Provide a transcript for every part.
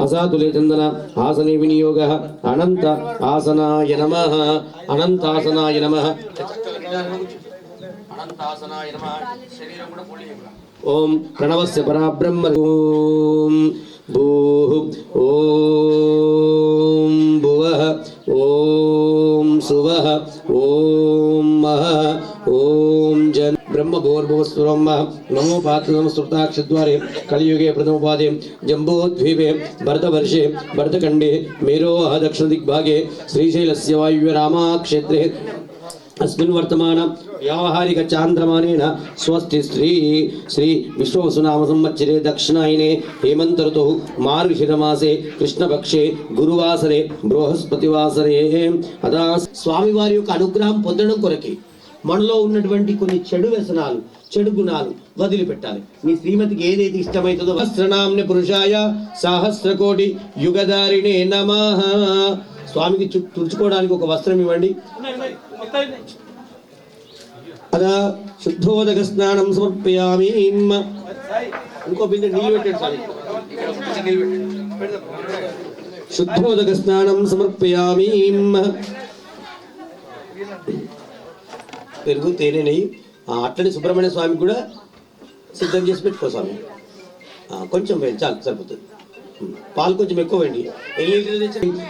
అసాతులే చందన ఆసనే వినియోగ అనంత ఆసనాయ నమః అనంతాసనాయ నమః అనంతాసనాయ నమః శరీరం కూడా ఓం ప్రణవస్య పరబ్రహ్మ ఓం భూః ఓం భువః ఓం సువః ఓం మహః ఓం జన్ బ్రహ్మ భూర్భువస్సురమ్మ నమో పాత్రనమస్కృతాక్షద్వారే కలియుగే ప్రథమపాదే జంబోద్వీపే భరతవర్షే భరతఖండే మేరోః దక్షిణదిగ్भागे శ్రీశైలస్య వాయువ్యరామాక్షేత్రే अस्मिन् वर्तमान व्यावहारिक चांद्रमानेन स्वस्ति श्री विश्ववसुनाम संवत्सरे दक्षिणायने हेमंत ऋतुः मार्गशीर्षमासे कृष्णपक्षे गुरुवासरे बृहस्पतिवासरे अदा स्वामी वारि యొక్క అనుగ్రహం పొందడం కొరకే మనలో ఉన్నటువంటి కొన్ని చెడు వ్యసనాలు చెడు గుణాలు వదిలిపెట్టాలి. మీ శ్రీమతికి ఏదైతే ఇష్టమైతుందో వస్త్రనామ్ని పురుషాయ సహస్రకోటి యుగధారిణే నమః. స్వామికి తుడుచుకోవడానికి ఒక వస్త్రం ఇవ్వండి. అదా శుద్ధోదక స్నానం సమర్పయామి. ఇంకో బిందె నీళ్ళు పెట్టండి. శుద్ధోదక స్నానం సమర్పయామి. పెరుగు తేనె నెయ్యి అట్లనే సుబ్రహ్మణ్య స్వామికి కూడా సిద్ధం చేసి పెట్టుకో స్వామి. కొంచెం వేయండి చాలు సరిపోతుంది. పాలు కొంచెం ఎక్కువ వేయండి.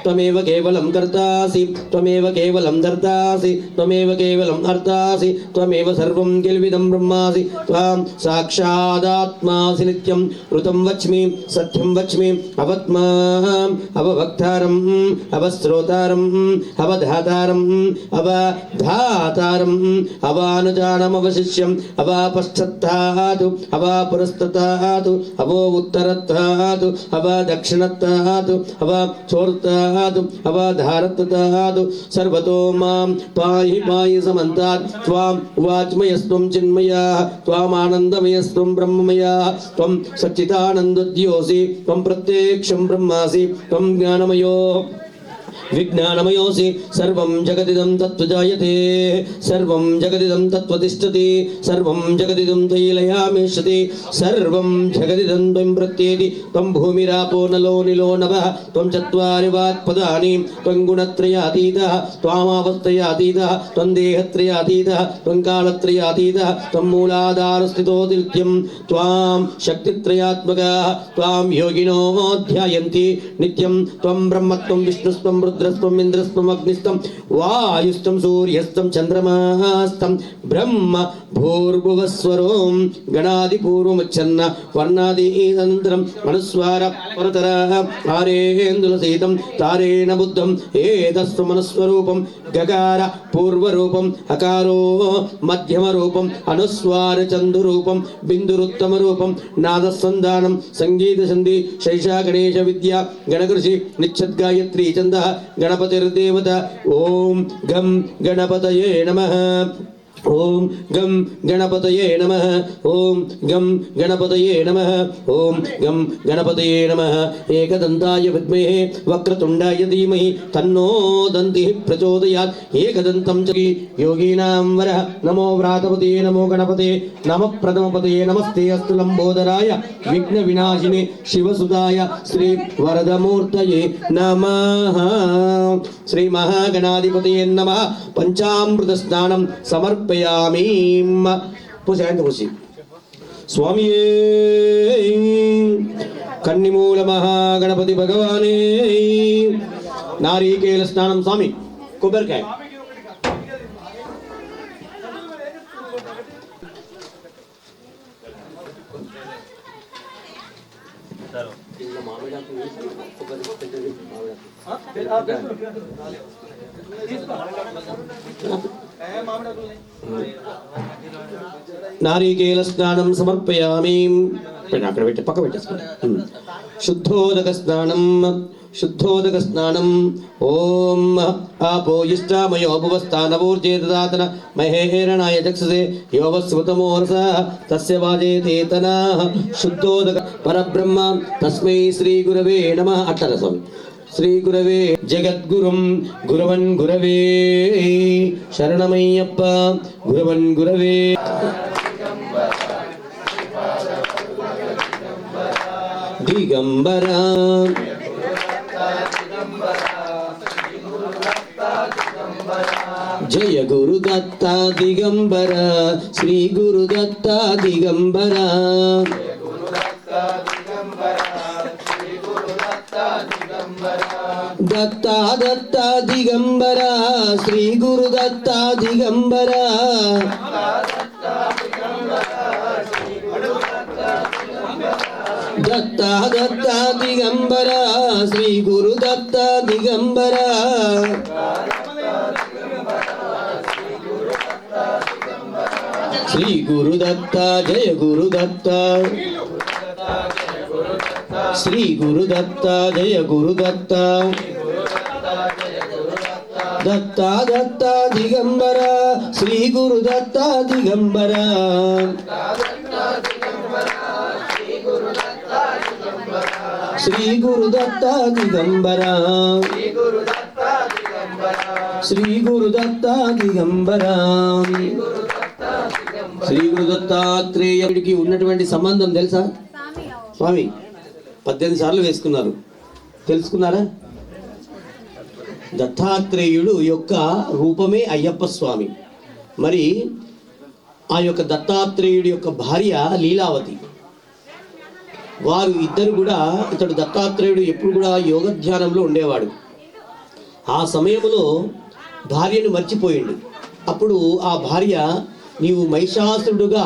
త్వమేవ కేవలం కర్తాసి త్వమేవ కేవలం ధర్తాసి త్వమేవ కేవలం అర్థాసి త్వమేవ సర్వం కిల్విదం బ్రహ్మాసి త్వాం సాక్షాదాత్మాసి నిత్యం ఋతం వచ్మి సత్యం వచ్మి అవత్మాం అవభక్తారం అవశ్రోతారం అవధాతారం అవధాతారం అవానుజానం అవశిష్యం అవాపశ్చత్తాతు అవాపురస్తతాతు అవో ఉత్తరత్తాతు అవ దక్షిణత్తాతు అవ చోర్తాతు అవ ధారత్తాతు సర్వతో మాం పాహి పాహి సమంతాత్ త్వాం వాచ్మయస్త్వం చిన్మయా త్వాం ఆనందమయస్త్వం బ్రహ్మమయా త్వం సచ్చిదానందోసి త్వం ప్రత్యక్షం బ్రహ్మాసి త్వం జ్ఞానమయో విజ్ఞానమయోసి సర్వం జగదిదం తత్వజాయతే సర్వం జగదిదం తత్వతిష్టతి సర్వం జగదిదం తైలయామేషతి సర్వం జగదిదం త్వం ప్రత్యేతి త్వం భూమిరాపో నలో నిలో నభః త్వం చత్వారి వాక్పదాని త్వం గుణత్రయాతీతః త్వామావస్థయాతీతః త్వం దేహత్రయాతీతః త్వం కాలత్రయాతీతః త్వం మూలాధారస్థితో నిత్యం త్వాం శక్తిత్రయాత్మకः త్వాం యోగినో ధ్యాయంతి నిత్యం త్వం బ్రహ్మత్వం విష్ణుస్త్వం రుద్రస్త్వం ఇంద్రస్త్వం అగ్నిస్త్వం వాయుస్త్వం సూర్యస్త్వం చంద్రమాస్త్వం బ్రహ్మ భూర్భువస్వరోం గణాదిపూర్వముచ్చన్న వర్ణాదీనంతరం అనుస్వార పరతర ఆరేందుల సహితం తారేణ బుద్ధం ఏతస్వమనుస్వరూపం గకార పూర్వరూపం అకారో మధ్యమ రూపం అనుస్వార చందురూపం బిందురుత్తమ రూపం నాదసంధానం సంగీత సంధి శైషా గణేశ విద్య గణకృషి నిశ్చద్గాయత్రీ చంద గణపతిర్దేవత. ఓం గం గణపతయే నమః. ఓం గం గణపతయే నమః. ఓం గం గణపతయే నమః. ఓం గం గణపతయే నమః. ఏకదంతాయ విద్మహే వక్రతుండాయ ధీమహి తన్నో దంతిః ప్రచోదయాత్. ఏకదంతం చ యోగీనాం వరః. నమో వ్రాతపతయే నమో గణపతయే నమః ప్రథమపతయే నమస్తే అస్తు లంబోదరాయ విఘ్న వినాశినే శివసుదాయ శ్రీ వరదమూర్తయే నమః. శ్రీ మహాగణాధిపతయే నమః. పంచామృత స్నానం సమర్పయామి. పూజ స్వామి కన్నిమూల మహాగణపతి భగవానే. నారీకేల స్నానం స్వామి. కొబ్బరికాయ నారీకేల స్నానం సమర్పయామి. అక్కడ పెట్టి పక్క పెట్టేసుకోండి. శుద్ధోదక స్నానం శుద్ధోదక స్నానం. ఓం ఆపో ఇష్టామయో భువస్థానవూర్జే దదాతన మహేరణాయ చక్షుషే యోవస్వతమోరస తస్య వాజేతే తనాః. శుద్ధోదక పరబ్రహ్మ తస్మై శ్రీ గురవే నమః. అట్టర స్వామి. శ్రీ గురవే జగద్గురుం గురవన్ గురవే శరణమయ్యప్ప. గురవన్ గురవే దిగంబరా జయ గురుదత్త దిగంబర శ్రీ గురుదత్త దిగంబర దత్త దత్త దిగంబర శ్రీ గురుదత్త దిగంబర దత్త దత్త దిగంబర శ్రీ గురుదత్త దిగంబర శ్రీ గురుదత్త జయ గురుదత్త శ్రీ గురుదత్త జయ గురుదత్త దత్త దత్త దిగంబర శ్రీ గురుదత్త దిగంబర శ్రీ గురుదత్త దిగంబర శ్రీ గురుదత్త దిగంబర శ్రీ గురుదత్తాత్రేయుడికి ఉన్నటువంటి సంబంధం తెలుసా స్వామి? 18 సార్లు వేసుకున్నారు, తెలుసుకున్నారా? దత్తాత్రేయుడు యొక్క రూపమే అయ్యప్ప స్వామి. మరి ఆ యొక్క దత్తాత్రేయుడి యొక్క భార్య లీలావతి. వారు ఇద్దరు కూడా, ఇతడు దత్తాత్రేయుడు ఎప్పుడు కూడా యోగ ధ్యానంలో ఉండేవాడు. ఆ సమయంలో భార్యను మర్చిపోయిండు. అప్పుడు ఆ భార్య, నీవు మహిషాసురుడుగా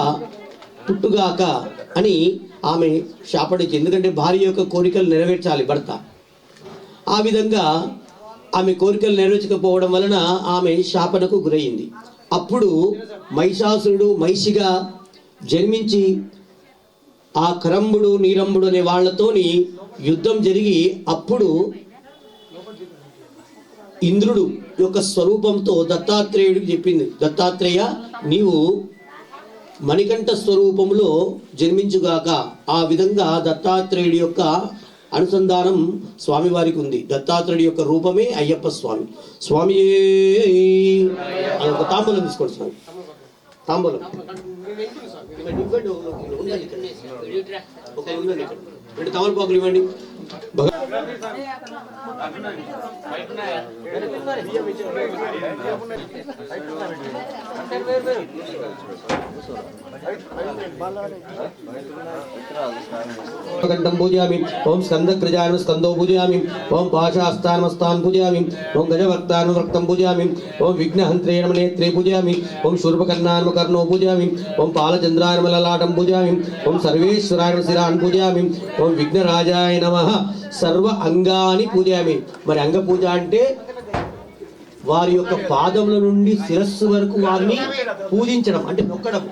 పుట్టుగాక అని ఆమె శాపడించి, ఎందుకంటే భార్య యొక్క కోరికలు నెరవేర్చాలి భర్త. ఆ విధంగా ఆమె కోరికలు నెరవేర్చకపోవడం వలన ఆమె శాపనకు గురయింది. అప్పుడు మహిషాసురుడు మహిషిగా జన్మించి ఆ కరంబుడు నీరంబుడు అనే వాళ్ళతోని యుద్ధం జరిగి, అప్పుడు ఇంద్రుడు యొక్క స్వరూపంతో దత్తాత్రేయుడికి చెప్పింది, దత్తాత్రేయ నీవు మణికంఠ స్వరూపంలో జన్మించుగాక. ఆ విధంగా దత్తాత్రేయుడి యొక్క అనుసంధానం స్వామివారికి ఉంది. దత్తాత్రేయుడి యొక్క రూపమే అయ్యప్ప స్వామి. స్వామి అదొక తాంబూలం తీసుకోండి స్వామి, తాంబూలం రెండు తమలపాకులు ఇవ్వండి. కంఠం పూజయామి. ఓం స్కందగ్రజానం స్కందో పూజయామి. ఓం పాశాస్తానమస్తాన్ పూజయామి. ఓం గజవక్తానం రక్తం పూజయామి. ఓం విఘ్నహంత్రే నమ నేత్రే పూజయామి. ఓం శూర్పకర్ణానమ కర్ణో పూజయామి. ఓం పాలచంద్రానమ లలాటం పూజయామి. ఓం సర్వేశ్వరాయ శిరాన్ పూజయామి. ఓం విఘ్నరాజాయ నమః సర్వ అంగాని పూజయామి. మరి అంగ పూజ అంటే వారి యొక్క పాదముల నుండి శిరస్సు వరకు వారిని పూజించడం, అంటే నొక్కడం.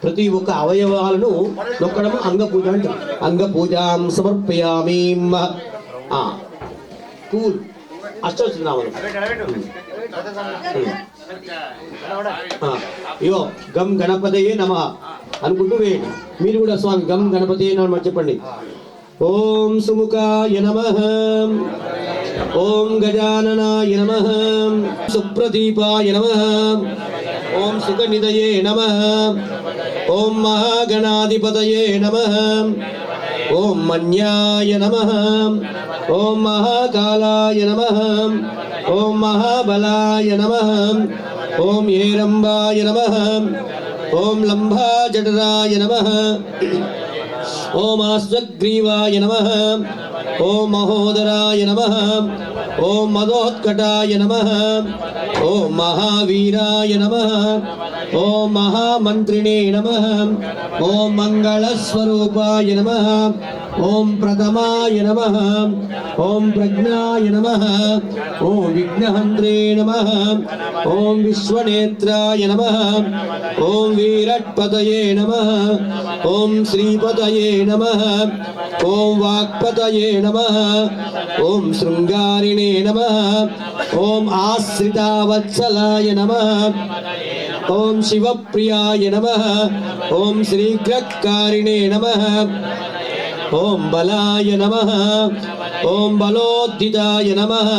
ప్రతి ఒక్క అవయవాలను నొక్కడం అంగ పూజ అంటే. అంగ పూజాం సమర్పయామి. కూల్ అష్టోత్తరనామం. ఇయో గం గణపతయే నమః అనుకుంటూ వేయండి. మీరు కూడా స్వామి గం గణపతయే నమః చెప్పండి. ఓం సుముఖాయ నమః. ఓం గజాననాయ నమః. సుప్రదీపాయ నమః. ఓం సుఖనిధయే నమః. ఓం మహాగణాధిపతయే నమః. ఓం మన్యాయ నమః. ఓం మహాకాలాయ నమః. ఓం మహాబలాయ నమః. ఓం ఏరంబాయ నమః. ఓం లంబాజఠరాయ నమః. ఓం అశ్వగ్రీవాయ నమః. ఓం మహోదరాయ నమః. ఓం మదోత్కటాయ నమః. ఓం మహావీరాయ నమః. ఓం మహామంత్రిణే నమః. ఓం మంగళస్వరూపాయ నమః. ఓం ప్రథమాయ నమః. ఓం ప్రజ్ఞాయ నమః. ఓం విఘ్నహంత్రే నమః. ఓం విశ్వనేత్రాయ నమః. ఓం వీరట్పతయే నమః. ఓం శ్రీపతయే నమః. ఓం వాక్పతయే నమః. ఓం శృంగారిణే నమః. ఓం ఆశ్రితావత్సలాయ నమః. ఓం శివప్రియాయ నమః. ఓం శ్రీగ్రక్కారిణే నమః. ఓం బలాయ నమః. ఓం బలోద్ధితాయ నమః.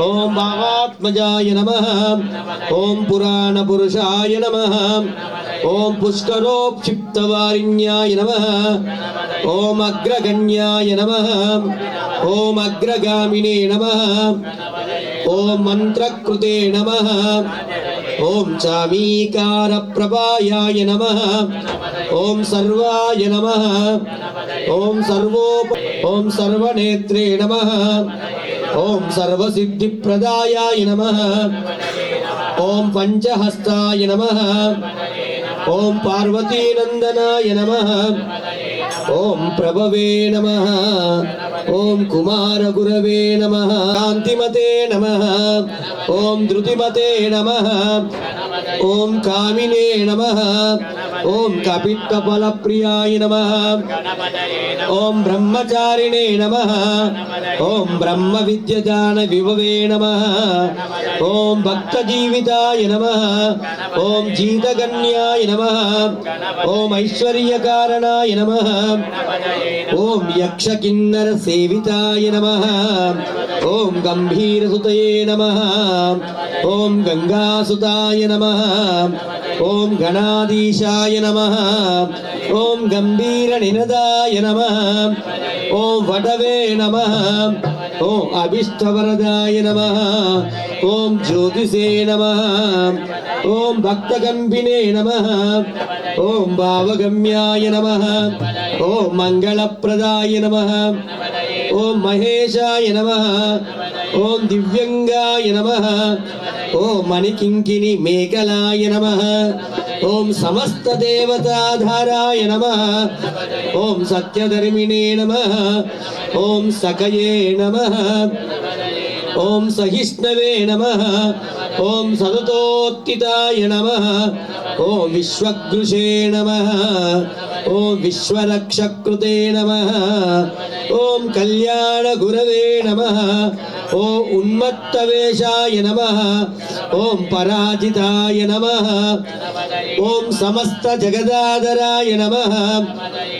ఓం మహాత్మజాయ నమః. ఓం పురాణ పురుషాయ నమః. ఓం పుష్కరోక్షిప్తవారిణ్యాయ నమః ఓం అగ్రగణ్యాయ నమః ఓం అగ్రగామినే నమః ఓం మంత్రకృతే నమః ఓం చామీకార ప్రభాయాయ నమః ఓం సర్వాయ నమః ఓం ఓం సర్వనేత్రే నమః ఓం సర్వసిద్ధిప్రదాయాయ నమః ఓం పంచహస్తాయ నమః ఓం పార్వతీనందనాయ నమః ఓం ప్రభవే నమః ఓం కుమారగురవే నమః కాంతిమతే నమః ఓం ధృతిమతే నమః ఓం కామినే నమః ఓం కపిత్తఫలప్రియాయ నమః ఓం బ్రహ్మచారిణే నమః ఓం బ్రహ్మ విద్యదాన విభవే నమః ఓం భక్తజీవితాయ నమః ఓం జీతగణ్యాయ నమః ఓం ఐశ్వర్యకారణాయ నమః ఓం యక్షకిన్నర సేవితాయ నమః ఓం గంభీరసుతయే నమః ఓం గంగాసుతాయ నమః ఓం గణాధీశాయ నమః ఓం గంభీరనినదాయ నమః ఓం వటవే నమః ఓం అభిష్టవరదాయ నమః ఓం జ్యోతిషే నమః ఓం భక్తగంభినే నమః ఓం భావగమ్యాయ నమః ఓం మంగళప్రదాయ నమః ఓం మహేశాయ నమః ఓం దివ్యంగాయ నమః ఓం మణికింకిని మేకలాయ నమః ఓం సమస్త దేవతాధారాయ నమః ఓం సత్యధర్మిణే నమః ఓం సకయే నమః ఓం సహిష్ణవే నమః ఓం సతతోత్తితాయ నమః ఓం విశ్వగృషే నమః ఓం విశ్వరక్షకృతే నమః ఓం కళ్యాణ గురవే నమః ఓం ఉన్మత్తవేషాయ నమః ఓం పరాజితాయ నమః ఓం సమస్త జగదాధరాయ నమః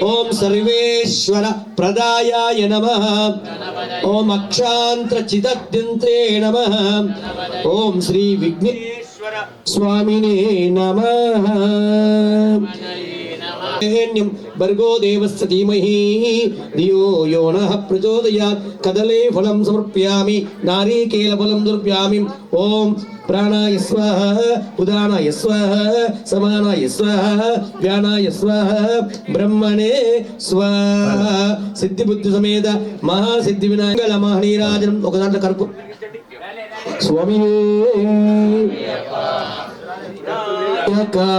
ఓం సర్వేశ్వర ప్రదాయాయ నమః ఓం అక్షాంత్ర చిదద్యంత్రే నమః ఓం శ్రీ విఘ్నేశ్వర స్వామినే నమః భర్గో దేవస్య ధీమహి ధియో యో నః ప్రచోదయాత్ కదలే ఫలం సమర్పయామి నారీకేల ఫలం సమర్పయామి ఓం ప్రాణాయ స్వాహ ఉదానాయ స్వాహ సమానాయ స్వాహ వ్యానాయ స్వాహ బ్రహ్మణే స్వాహ సిద్ధి బుద్ధి సమేత మహాసిద్ధి వినాయక మహనీరాజనం ఒక దాంట్లో కలుపు స్వామి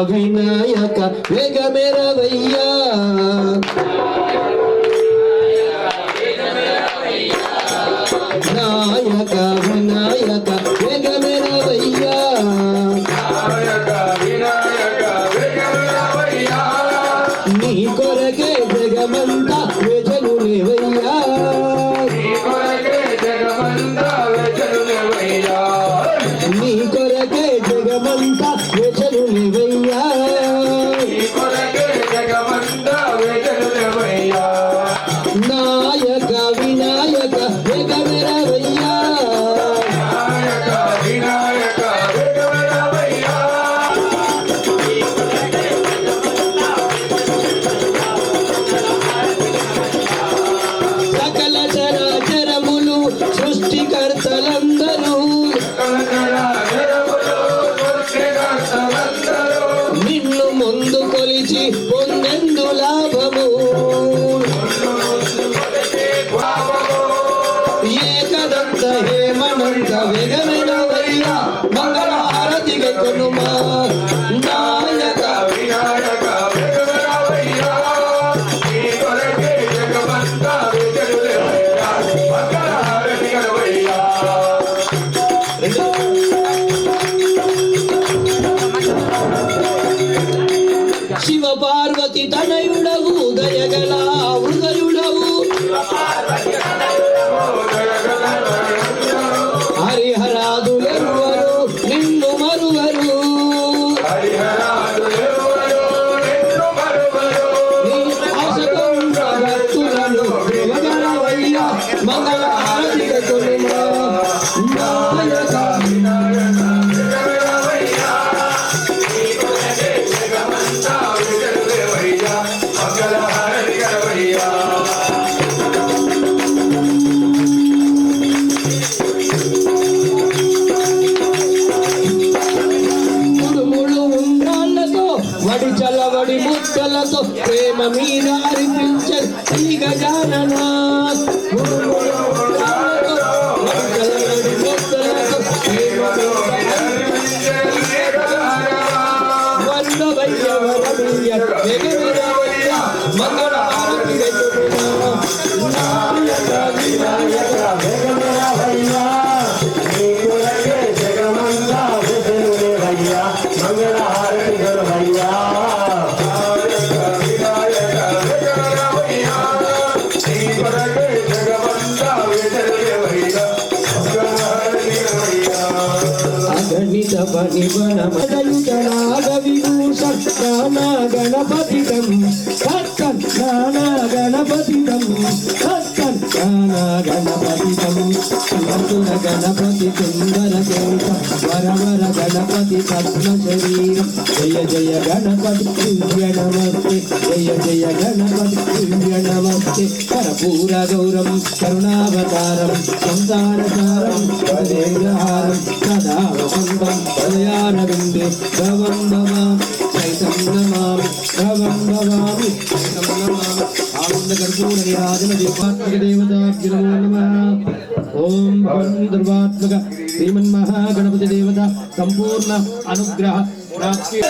వినాయక వేగమెరవయ్యా నాయక వినాయక వేగమెరవయ్యా నీ కొరకే జగమంతా వేచను లేవయ్యా నీ కొరకే జగమంతా వేచను లేవయ్యా నాయక వినాయక వేగమెరవయ్యా సకల చరాచరములు సృష్టికర్తలందరూ నిన్ను ముందు కొలిచి పొందెందు లాభము ఏకదంత హేమనంత వేగమెరవయ్యా మంగళ హారతిగా కొనుమా నాయక శివ పార్వతి తనయుడవు దయగల హృదయుడవు హరిహరాదులెవ్వరు నిన్ను మరువరు నీ ఆశగొండ భక్తులను వేగమెరవయ్యా మంగళ హారతిగా కొనుమా నాయక గణపతితం గణపతితం గణపతితం సుర గణపతి సుందర దేవ వర వర గణపతి పద్మ శరీరం జయ జయ గణపతి దివ్య నమస్తే జయ జయ గణపతి దివ్య నమస్తే కర్పూర గౌరం కరుణావతారం సంసారసారం పదేహారం సదా వసంతం హృదయారవిందే భవం భవామి చైతం నమామి భవం భవామి చైతం నమామి ఆనంద కర్పూర నిరాజన దీపాత్మక దేవతాభ్యో నమః ఓం దుర్వాత్మక శ్రీమన్మహాగణపతి దేవత సంపూర్ణ అనుగ్రహ ప్రాప్తి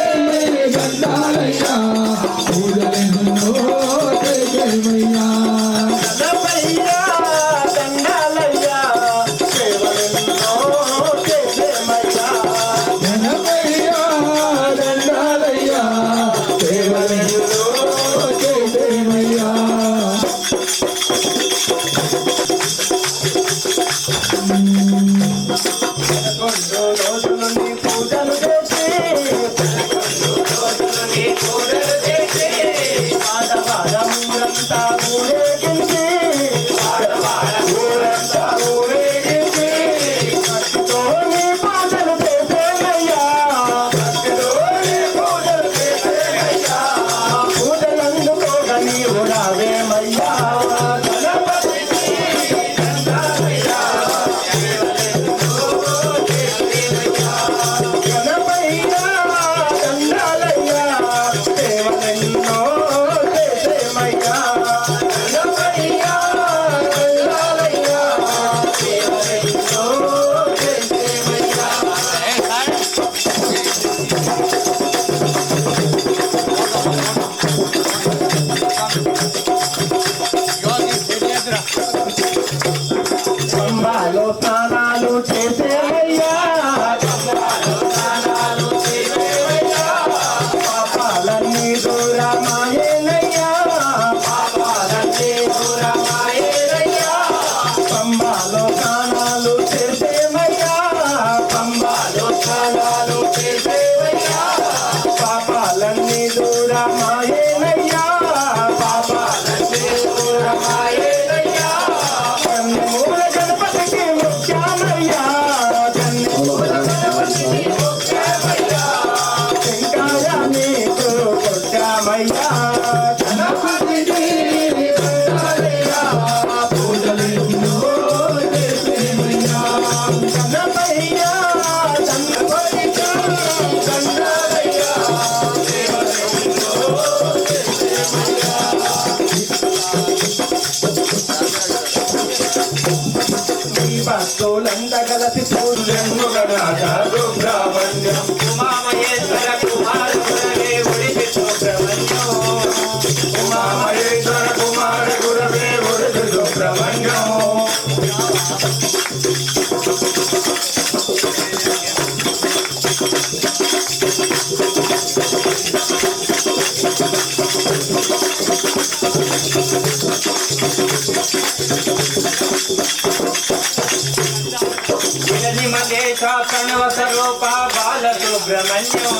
प्रणवस्वरूपा बालसुब्रह्मण्यो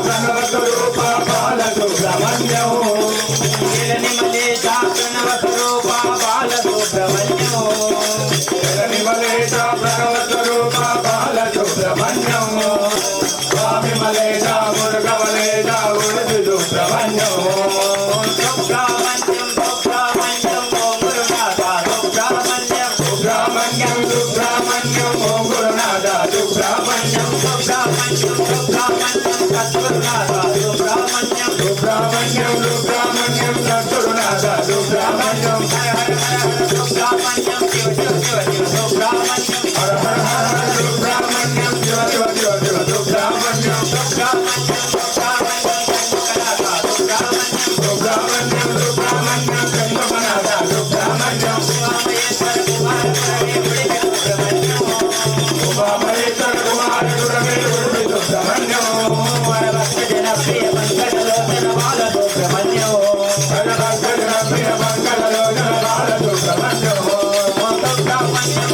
प्रणवस्वरूपा बालसुब्रह्मण्यो प्रणवस्वरूपा बालसुब्रह्मण्यो प्रणवस्वरूपा बालसुब्रह्मण्यो स्वामी मलेशा मुर्गमलेशा सुब्रह्मण्यो Subramanyam సుబ్రహ్మణ్యం ఉమామహేశ్వర కుమార గురవే గురువి సుబ్రహ్మణ్యం వరభక్త జనప్రియ మంగళలోచన బాల సుబ్రహ్మణ్యం వరభక్త జనప్రియ మంగళలోచన బాల సుబ్రహ్మణ్యం సుబ్రహ్మణ్యం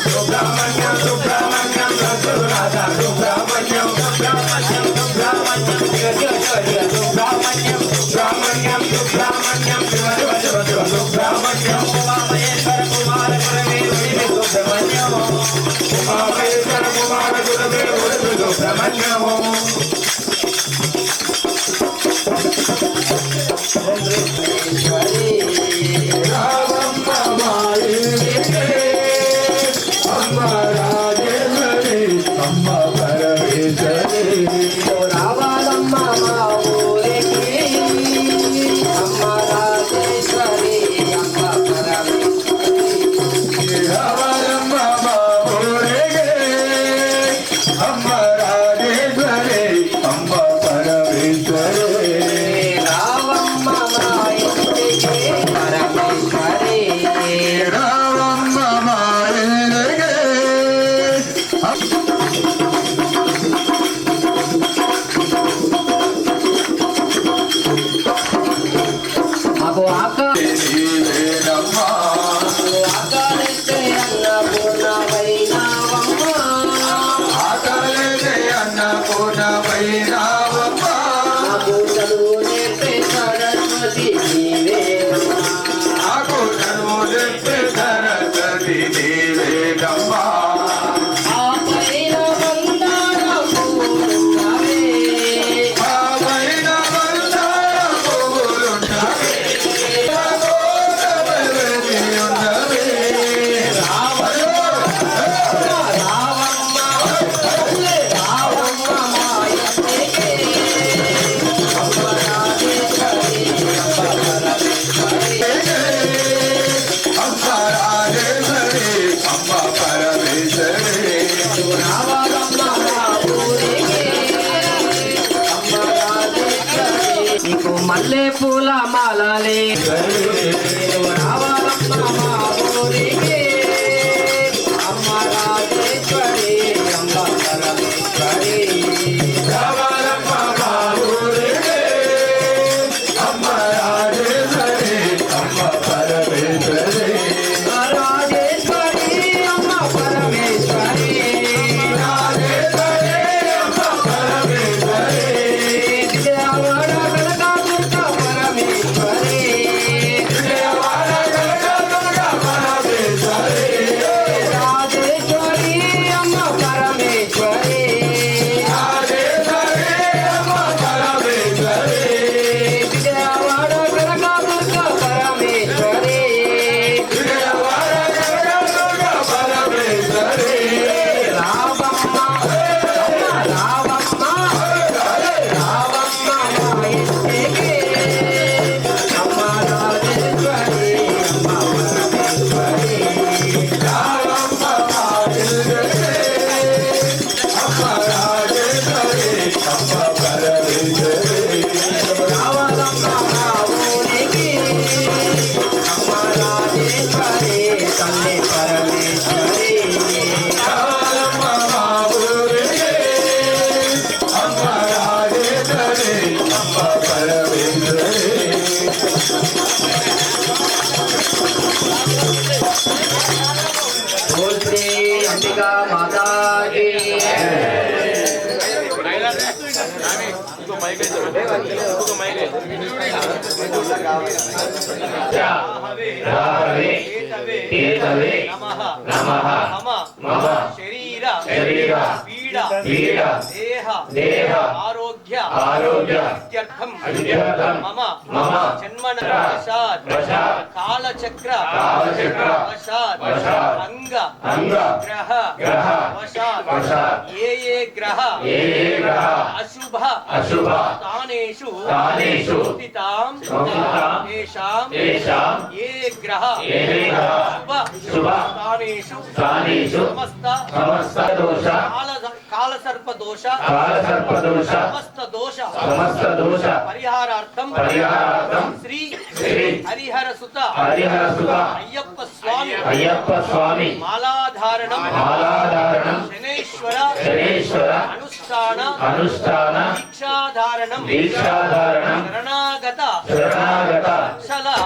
సుబ్రహ్మణ్యం సుబ్రహ్మణ్యం సద్గురునాథ సుబ్రహ్మణ్యం సుబ్రహ్మణ్యం సుబ్రహ్మణ్యం సుబ్రహ్మణ్యం సుబ్రహ్మణ్యం సుబ్రహ్మణ్యం సుబ్రహ్మణ్యం ఉమామహేశ్వర కుమార గురవే గురువి సుబ్రహ్మణ్యం ఉమామహేశ్వర కుమార గురవే గురువి సుబ్రహ్మణ్యం రామమ్మ మాయే అమ్మ రాజేశ్వరి అమ్మ పరమేశ్వరి రావాలమ్మ మా ఊరికి అమ్మ రాజేశ్వరి అమ్మ పరమేశ్వరి రామమ్మ మా ఊరేగే అమ్మ రాజేశ్వరి అమ్మ పరమేశ్వరి రావమ్మ మా ఇంటికి పరమేశ్వరి రామమ్మ మా ఊరేగే మాకు నీవేనమ్మా ఆకలిస్తే అన్నపూర్ణమైనావమ్మ ఆకలితే అన్నపూర్ణమైనావమ్మా నాకు చదువు నేర్పే సరస్వతి నీవేనమ్మ నాకు చదువు చెప్పే సరస్వతి నీవేనమ్మా ఆ పైన బంగార పూలున్నవే ఆ పైన బంగార పువ్వులున్నవే, గోదావరి ఉన్నవే. అమ్మ రాజేశ్వరి అమ్మ పరమేశ్వరి నీకు మల్లె పూల మాలలే రావాలమ్మ మా ఊరికి అమ్మ రాజేశ్వరి అమ్మ పరమేశ్వరి రావాలమ్మ మా ఊరికే అమ్మ రాజేశ్వరి అమ్మ పరమేశ్వరి రాజేశ్వరి అమ్మ పరమేశ్వరి రాజేశ్వరి అమ్మ పరమేశ్వరి విజయవాడ కనకదుర్గ పరమేశ్వరి విజయవాడ కనకదుర్గ పరమేశ్వరి రాజేశ్వరి అమ్మ పరమేశ్వరి రాజేశ్వరి అమ్మ పరమేశ్వరి విజయవాడ కనకదుర్గ పరమేశ్వరి విజయవాడ కనకదుర్గ పరమేశ్వరి రావమ్మ రావమ్మ రావమ్మ మా ఇంటికి అమ్మ రాజేశ్వరి అమ్మ పరమేశ్వరి రామమ్మ మా ఊరికే అమ్మ రాజేశ్వరి అమ్మ పరమేశ్వరి రావాలమ్మ మా ఊరికి అమ్మ రాజేశ్వరి తల్లి పరమేశ్వరి రామమ్మ మా ఊరికే అమ్మ రాజేశ్వరి అమ్మ పరమేశ్వరి बोल श्री अंबिका माता की రాహవే కేతవే నమః మమ శరీర పీడ దేహ ఆరోగ్య ఇత్యర్థం మమ జన్మన వశాత్ కాలచక్ర వశాత్ అంగ గ్రహ వశాత్ ఏ గ్రహ అశుభ స్థానేషు స్థితాం తేషాం ఏ గ్రహ శుభ స్థానేషు సమస్త దోష కాలసర్ప దోష సమస్త దోష పరిహారార్థం శ్రీ హరిహర సుత అయ్యప్ప స్వామి మాలాధారణం శనేశ్వర అనుష్ఠాన దీక్షాధారణం శరణాగత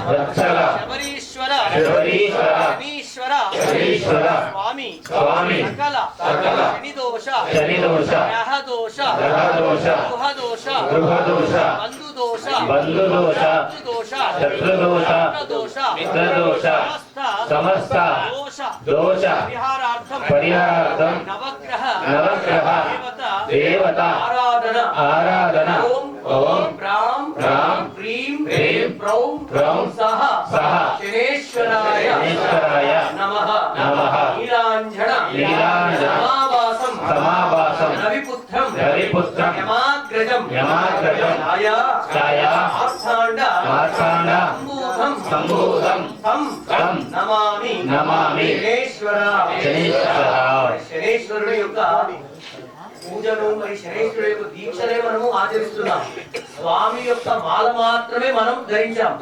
వత్సల శబరీశ్వర శనీశ్వర స్వామి సకల శనిదోష గ్రహదోష గృహదోష బంధుదోష శత్రుదోష సమస్త దోష పరిహారార్థం నవగ్రహ దేవత ఆరాధన ఓం ప్రాం హ్రీం ప్రౌం సహ శనేశ్వరాయ నమః నీలాంజన సమావాసం రవిపుత్రం యమాగ్రజం ఛాయా మార్తాండ సంభూతం తం నమామి శనేశ్వరుడు యొక్క పూజను మరి శనేశ్వరుడు యొక్క దీక్షనే మనము ఆచరిస్తున్నాం. స్వామి యొక్క మాల మాత్రమే మనం ధరించాం.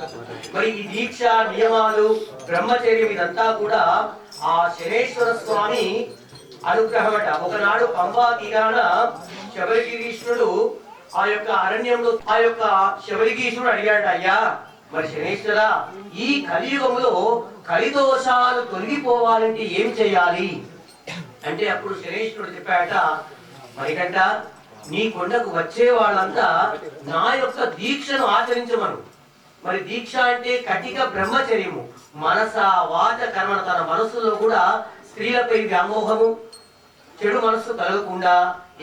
మరి ఈ దీక్ష నియమాలు బ్రహ్మచర్యం ఇదంతా కూడా ఆ శనేశ్వర స్వామి అనుగ్రహమట. ఒకనాడు పంపా తీరాన శబరిగిరీశ్వరుడు ఆ యొక్క అరణ్యంలో ఆ యొక్క శబరిగీశ్వరుడు అడిగాడు, అయ్యా మరి శనేశ్వర ఈ కలియుగంలో కలిదోషాలు తొలగిపోవాలంటే ఏం చేయాలి అంటే అప్పుడు శనేశ్వరుడు చెప్పాడట, మరికంట నీ కొండకు వచ్చే వాళ్ళంతా నా యొక్క దీక్షను ఆచరించమను. మరి దీక్ష అంటే కటిక బ్రహ్మచర్యము. మనస వాచ కర్మణ, తన మనసులో కూడా స్త్రీలపై వ్యామోహము చెడు మనస్సు కలగకుండా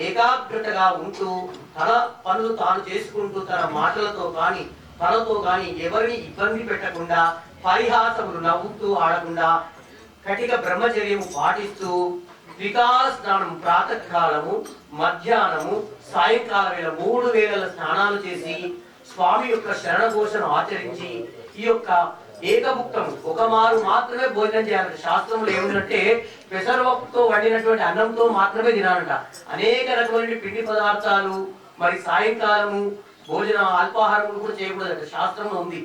ఏకాగ్రతగా ఉంటూ తన పనులు తాను చేసుకుంటూ తన మాటలతో కానీ తనతో కానీ ఎవరిని ఇబ్బంది పెట్టకుండా పరిహాసములు నవ్వుతూ ఆడకుండా కటిక బ్రహ్మచర్యము పాటిస్తూ త్రికాల స్నానం ప్రాతకాలము మధ్యాహ్నము సాయంకాల వేళ 3 వేళల స్నానాలు చేసి స్వామి యొక్క శరణఘోషను ఆచరించి ఈ యొక్క ఏకభుక్తం ఒక మారు మాత్రమే భోజనం చేయాలంట. శాస్త్రంలో ఏముందంటే పెసరపప్పుతో వండినటువంటి అన్నంతో మాత్రమే తినాలంట. అనేక రకమైన పిండి పదార్థాలు మరి సాయంకాలము భోజన అల్పాహారములు కూడా చేయకూడదంట, శాస్త్రంలో ఉంది.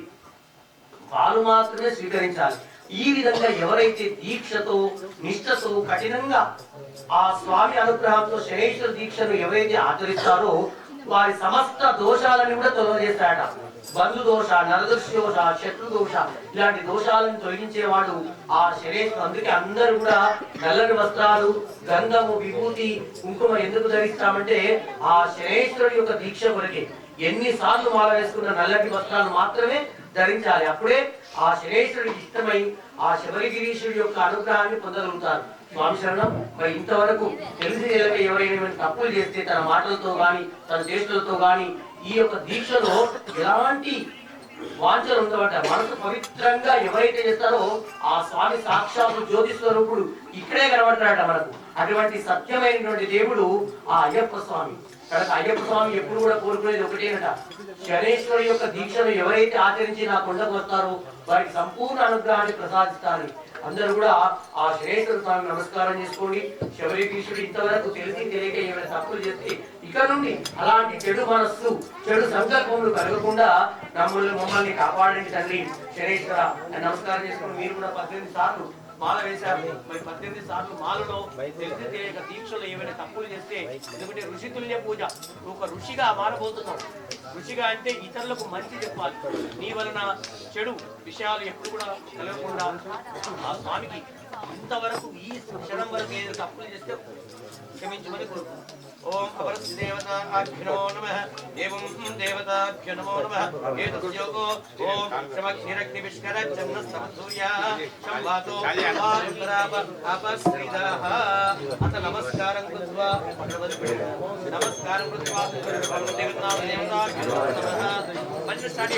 పాలు మాత్రమే స్వీకరించాలి. ఈ విధంగా ఎవరైతే దీక్షతో నిష్ఠతో కఠినంగా ఆ స్వామి అనుగ్రహంతో శనేశ్వర దీక్షను ఎవరైతే ఆచరిస్తారో వారి సమస్త దోషాలను కూడా తొలగజేస్తాడట. బంధు దోష, నరదృష్టి దోష, శత్రు దోష ఇలాంటి దోషాలను తొలగించేవాడు ఆ శనేశ్వరుడు. అందుకే అందరూ కూడా నల్లని వస్త్రాలు, గంధము, విభూతి, కుంకుమ ఎందుకు ధరిస్తామంటే ఆ శనేశ్వరుడి యొక్క దీక్ష కొరకే. ఎన్నిసార్లు మాల వేసుకున్న నల్లటి వస్త్రాలు మాత్రమే ధరించాలి. అప్పుడే ఆ శనేశ్వరుడికి ఇష్టమై ఆ శబరిగిరీశ్వరుడి యొక్క అనుగ్రహాన్ని పొందగలుగుతారు. స్వామి శరణం. మరి ఇంతవరకు తెలిసి ఎవరైనా తప్పులు చేస్తే తన మాటలతో గాని తన చేతులతో గాని ఈ యొక్క దీక్షలో ఎలాంటి వాంఛలు ఉండవట. మనసు పవిత్రంగా ఎవరైతే చేస్తారో ఆ స్వామి సాక్షాత్తు జ్యోతి స్వరూపుడు ఇక్కడే కనబడతాడట మనకు. అటువంటి సత్యమైనటువంటి దేవుడు ఆ అయ్యప్ప స్వామి. కనుక అయ్యప్ప స్వామి ఎప్పుడు కూడా కోరుకునేది ఒకటేనట, శనేశ్వరుడి యొక్క దీక్షను ఎవరైతే ఆచరించి నా కొండకు వస్తారో వారికి సంపూర్ణ అనుగ్రహాన్ని ప్రసాదిస్తారని. అందరూ కూడా ఆ శనేశ్వర స్వామి నమస్కారం చేసుకోండి. శబరిగీశ్వరుడు ఇంతవరకు తెలిసి తెలియక ఏమైనా తప్పులు చేస్తే ఇక నుండి అలాంటి చెడు మనస్సు చెడు సంకల్పములు కలగకుండా మమ్మల్ని కాపాడండి తండ్రి శనేశ్వర అని నమస్కారం చేసుకుని మీరు కూడా 18 సార్లు మాల వేశారు. మరి 18 సార్లు మాలలో తెలిసి తెలియక దీక్షలో ఏమైనా తప్పులు చేస్తే, ఎందుకంటే ఋషితుల్య పూజ ఒక ఋషిగా మారబోతున్నాం. ఋషిగా అంటే ఇతరులకు మంచి చెప్పాలి. నీ వలన చెడు విషయాలు ఎప్పుడు కూడా కలగకుండా ఆ స్వామికి ఇంతవరకు ఈ క్షణం వరకు ఏదో తప్పులు చేస్తే క్షమించమని కోరుకుంటున్నాం. ఓం అపరదేవతాభ్యో నమః. ఏవం దేవతాభ్యో నమో నమః. ఏతస్యోగో ఓం శ్రమక్షీరగ్నివిష్కరచ్చన్నస్తమసూయ సంవాతో అపశ్రితః. అత నమస్కారం కృత్వా నమస్కారం కృత్వా దేవతాభ్యో నమః. మంచి స్టార్ట్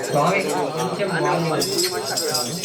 స్వామి కొంచెం బాగుంది.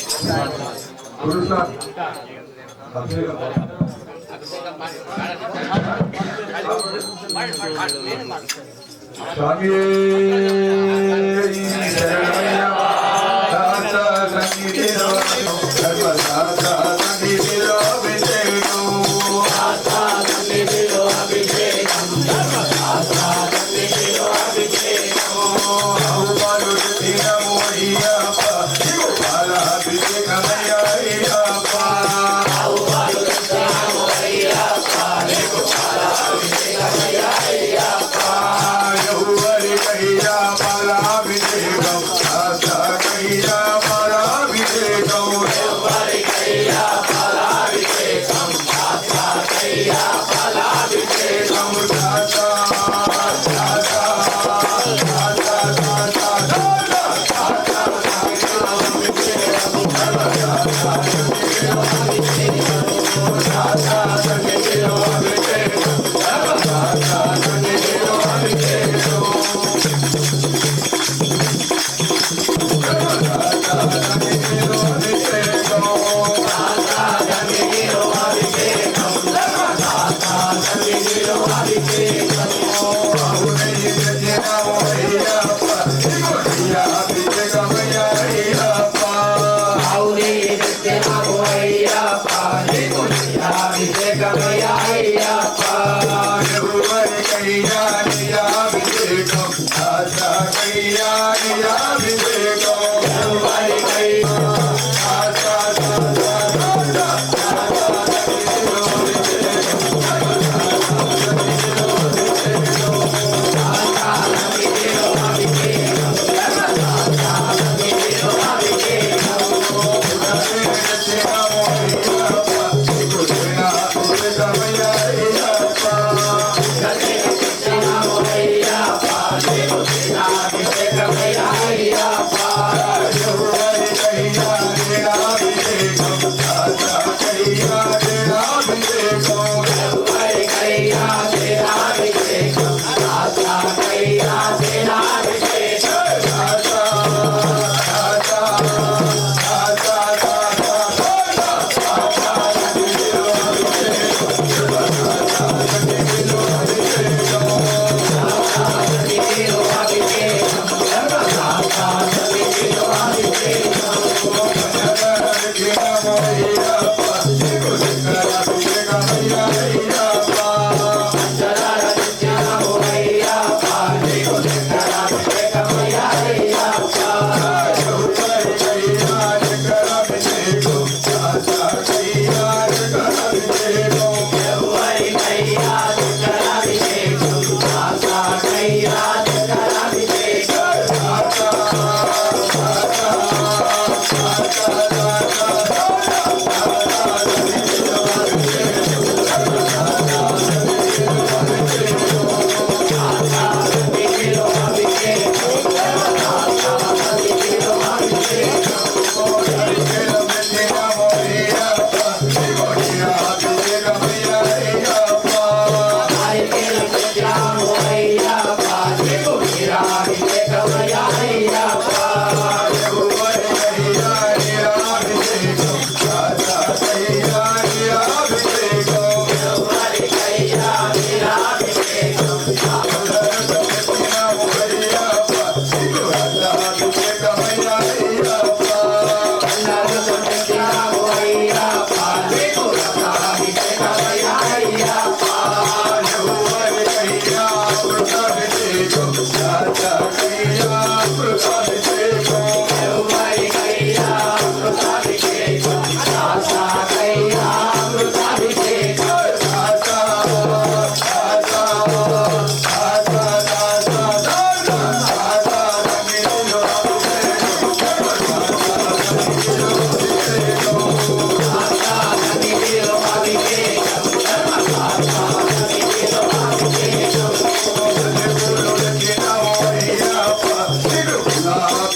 Allah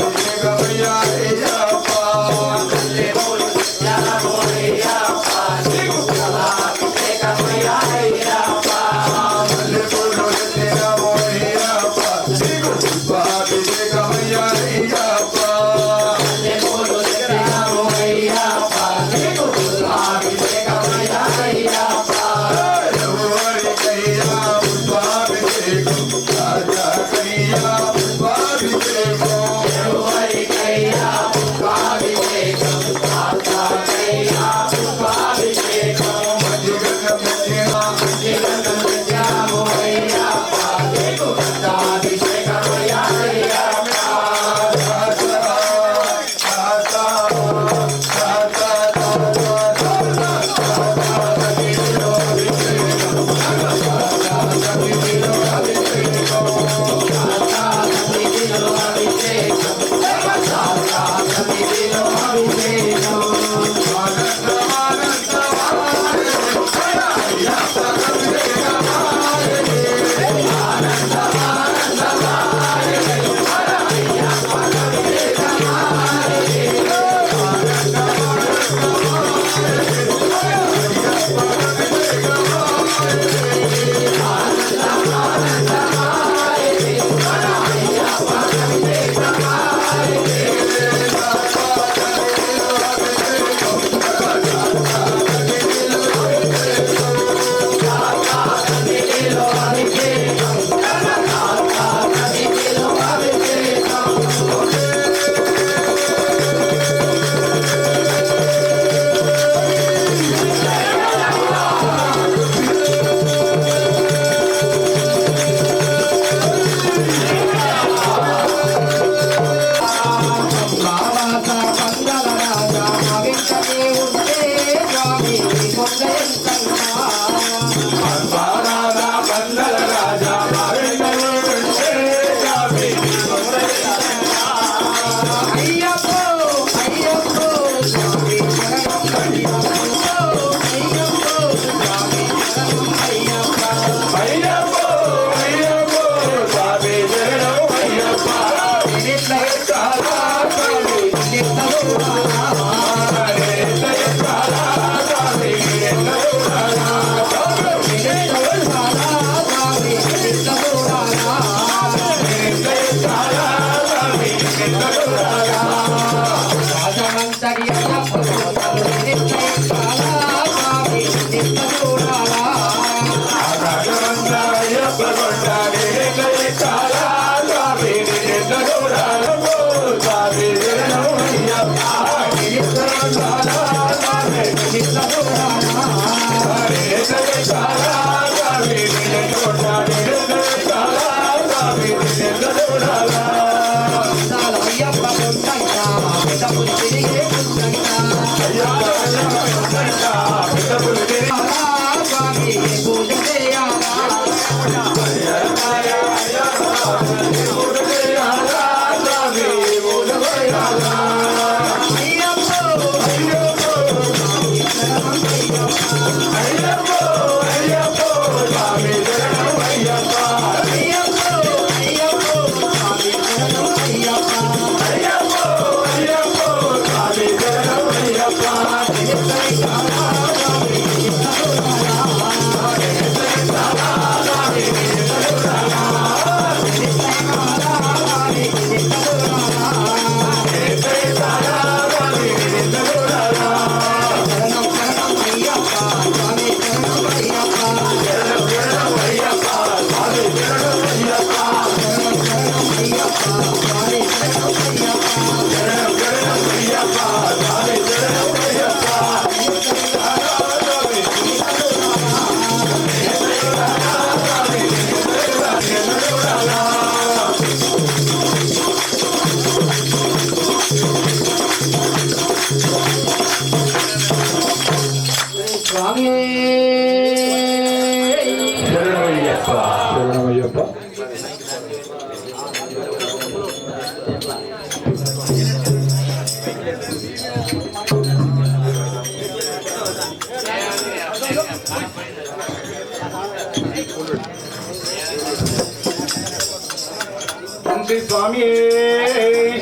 స్వామి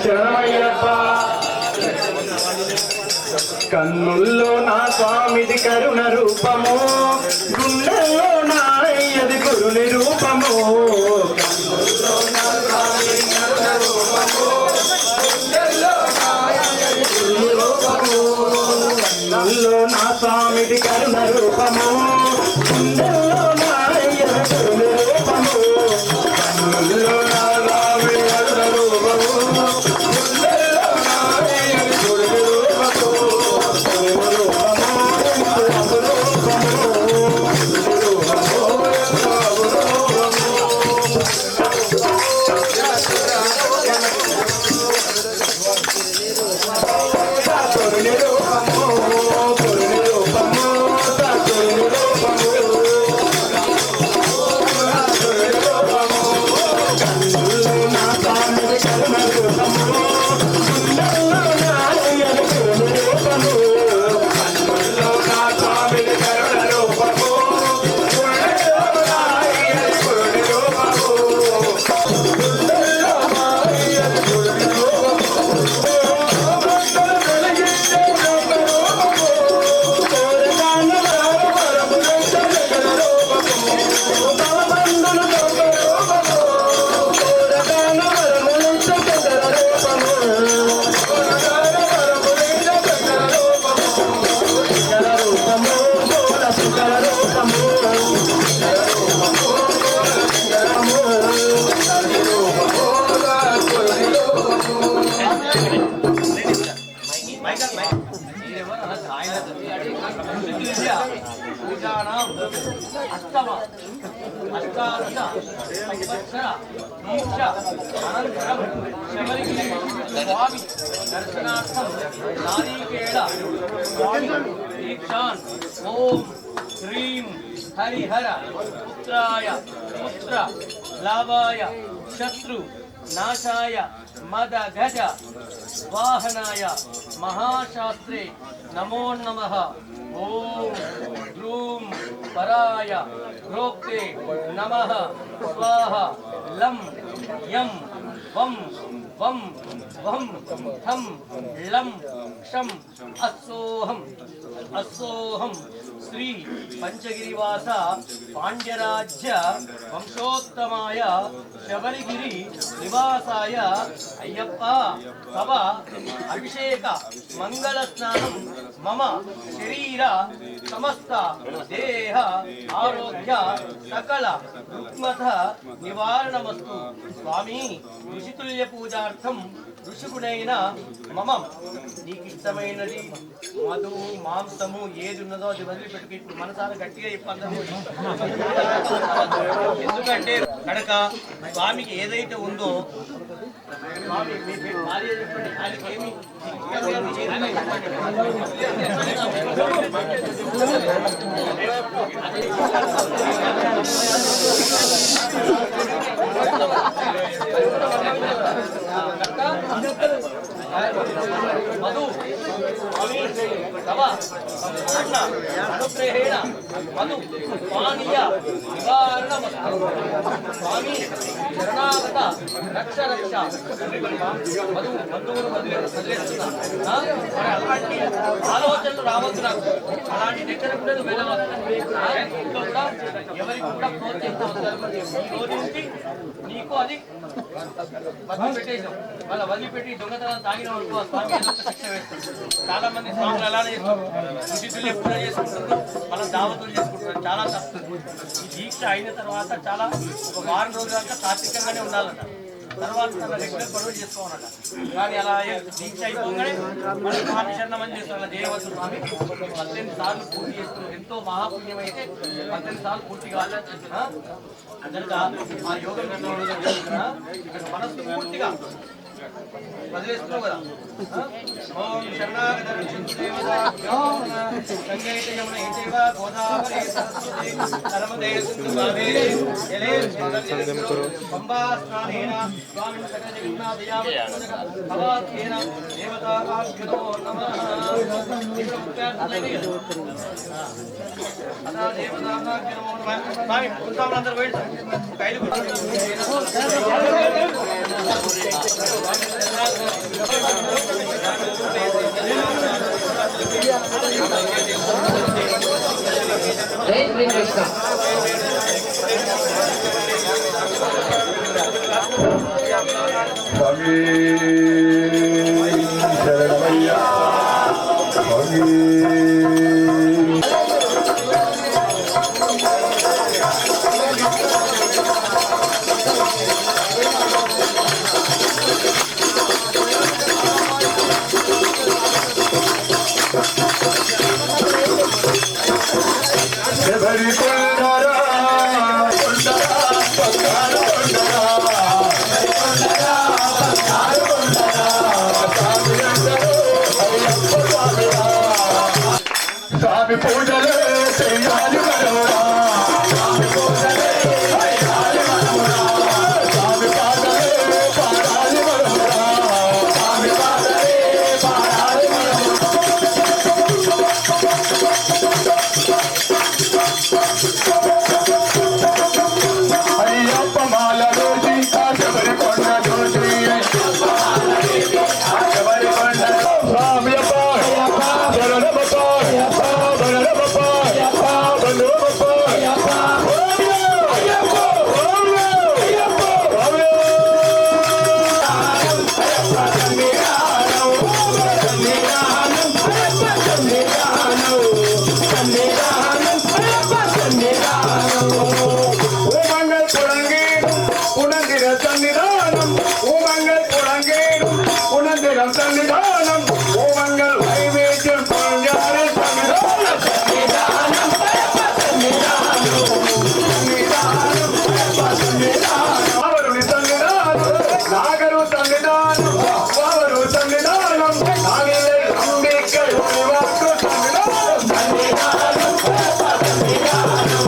శరణమయ్యప్ప. కన్నుల్లో నా స్వామిది కరుణ రూపము, గుండెల్లో నా అయ్యది గురుని రూపము. కన్నుల్లో నా స్వామిది కరుణ రూపము, గుండెల్లో నా అయ్యది గురుని రూపము. కన్నుల్లో నా స్వామిది కరుణ రూపము, గుండెల్లో నా అయ్యది గురుని రూపము. కన్నుల్లో నా ओम श्रीं हरिहर पुत्राय पुत्र लाभाय शत्रु नाशाय मद गज वाहनाय महाशास्त्रे नमो नमः। ओम ध्रूं पराय प्रोक्ते नमः स्वाहा लं यं వం వం వం ఠం లం క్షం అస్సోహం అస్సోహం శ్రీ పంచగిరివాస పాండ్యరాజ్య వంశోత్తమాయ శబరిగిరి నివాసాయ అయ్యప్ప తవ అభిషేక మంగళ స్నానం మమ శరీర సమస్త దేహ ఆరోగ్య సకల రుగ్మత నివారణమస్తు స్వామి ఋషితుల్య పూజార్థం ఋషిగుణైన మమ నీకు ఇష్టమైనది మధు మాంసము ఏది ఉన్నదో అది వదిలిపెట్టుకు ఇప్పుడు మనసారా గట్టిగా చెప్పండి. ఎందుకంటే కనుక స్వామికి ఏదైతే ఉందో స్వామి మీ భార్య చెప్పండి, ఆయనకి ఏమి మధు తవ సంపూర్ణ అనుగ్రహేణ మధు పానీయ నివారణమస్తు స్వామి శరణాగత రక్ష రక్ష మధు బంధువులు వదిలేస్తున్నా అలాంటి ఆలోచనలు రావద్దు నాకు. అలాంటి దగ్గర కూడా వెళ్ళవద్దు. ఇంట్లో కూడా ఎవరికి కూడా ప్రోత్సహించవద్దు. ఈ రోజు నుంచి నీకు అది వదిలిపెట్టేసాం. వాళ్ళ వదిలిపెట్టి దొంగతనం తాగిన వరకు ఆ స్వామి ఏదో ఒక శిక్ష వేస్తుంది. చాలా మంది స్వాములు అలానే చేస్తారు. ఋషితుల్య పూజ చేసుకుంటున్నారు, వాళ్ళ దావతులు చేసుకుంటున్నారు. చాలా తప్పు. ఈ దీక్ష అయిన తర్వాత చాలా ఒక వారం రోజులంతా సాత్వికంగానే ఉండాలట. తర్వాత తన రెగ్యులర్ పనులు చేసుకోవాలట. కానీ అలా దీక్ష అయిపోగానే మన స్వామి శరణమని చేస్తారు. దేవత స్వామి 18 సార్లు పూర్తి చేస్తున్నారు. ఎంతో మహాపుణ్యం అయితే 18 సార్లు పూర్తి కావాలి. కనుక ఆ యోగం ఇక్కడ మనస్సు పూర్తిగా వదిలేస్తున్నావు కదా. ఓం శరణాగత దేవతాభ్యో సంగీత యమున ఏతేవ గోదావరి సరస్వతి నర్మదే సింధు కావేరీ జలే పంబా స్నానేన స్వామిన్ సకల జగన్నాథయావత్ భవాత్యేన దేవతాభ్యో నమః. ఇక్కడ ముఖ్యార్థులైనవి అదా దేవతాభ్యో నమః. స్వామి అందరూ వేడు కైలు జై శ్రీకృష్ణ. స్వామి శరణమయ్యా స్వామి. శబరి కొండరా కొండరా బంగారు కొండరా స్వామి పూజలే చేయాలి మనోరా. స్వామి పూజలే చేయాలి మనోరా. స్వామి పాదలే పాడాలి మనోరా. స్వామి పాదలే పాడాలి మనోరా. అయ్యప్ప మాల రోజి శబరి కొండ రోజి శబరి కొండ స్వామి అప్ప శరణమప్ప శరణమప్ప బంధువప్ప ఓమంగళ పురంగేడు పునందిర సన్నిధానం ఓమంగళ పురంగేడు పునందిర సన్నిధానం ఓమంగళ నైవేద్యం పుణ్యాల సన్నిధానం సన్నిధానం వావరుని సన్నిధానం నాగరు సన్నిధానం వావరు సన్నిధానం నాగేయ అంబేద్కర్ నివాసు సన్నిధానం సన్నిధానం